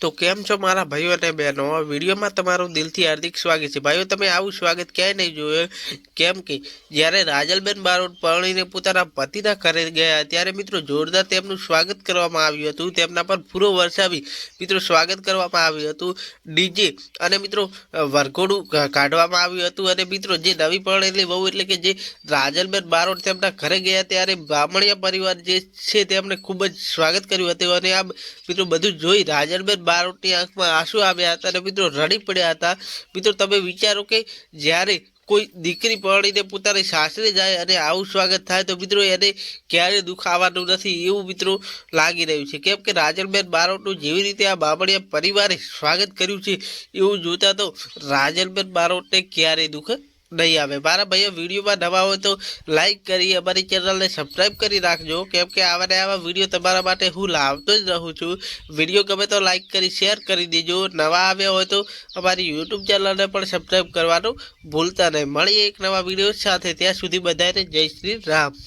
तो केम छो मारा भाईओ ने बहनों वीडियो में तमारू दिलथी हार्दिक स्वागत है। भाईओ तमे आवुं स्वागत क्यांय नहीं जोयुं केम के ज्यारे राजलबेन बारोट परણીને પોતાના પતિના ઘરે ગયા ત્યારે મિત્રો જોરદાર તેમનું સ્વાગત કરવામાં આવ્યું હતું। તેમના પર પૂરો વરસાવી મિત્રો સ્વાગત કરવામાં આવ્યું હતું ડીજે અને મિત્રો વરઘોડું કાઢવામાં આવ્યું હતું અને મિત્રો જે નવી પરણેલી વહુ એટલે કે જે રાજલબેન બારોટ તેમના ઘરે ગયા ત્યારે બામણિયા પરિવાર જે છે તેમણે ખૂબ જ સ્વાગત કર્યું હતું અને આ મિત્રો બધું જોઈ રાજલબેન બારોટની આંખમાં આંસુ આવ્યા હતા અને મિત્રો રડી પડ્યા હતા। મિત્રો તમે વિચારો કે જ્યારે કોઈ દીકરી પરણીને પોતાની સાસરે જાય અને આવું સ્વાગત થાય તો મિત્રો એને ક્યારે દુઃખ આવવાનું નથી એવું મિત્રો લાગી રહ્યું છે। કેમ કે રાજલબેન બારોટનું જેવી રીતે આ બામણિયા પરિવારે સ્વાગત કર્યું છે એવું જોતા તો રાજલબેન બારોટને ક્યારે દુઃખ नहीं आवे। मारा भाई वीडियो में नवा हो तो लाइक करी अमरी चेनल ने सब्सक्राइब करी राखजो केम के आवा ने आवा वीडियो तमारा माटे हूँ लावतो ज रहूँ छूँ। वीडियो गमे तो लाइक करी शेर करी दीजो। नवा आव्या हो तो अमारी यूट्यूब चेनल ने पण सब्सक्राइब करवानुं भूलता नहीं। मळीए एक नवा वीडियो साथे, त्यां सुधी बधाने जय श्री राम।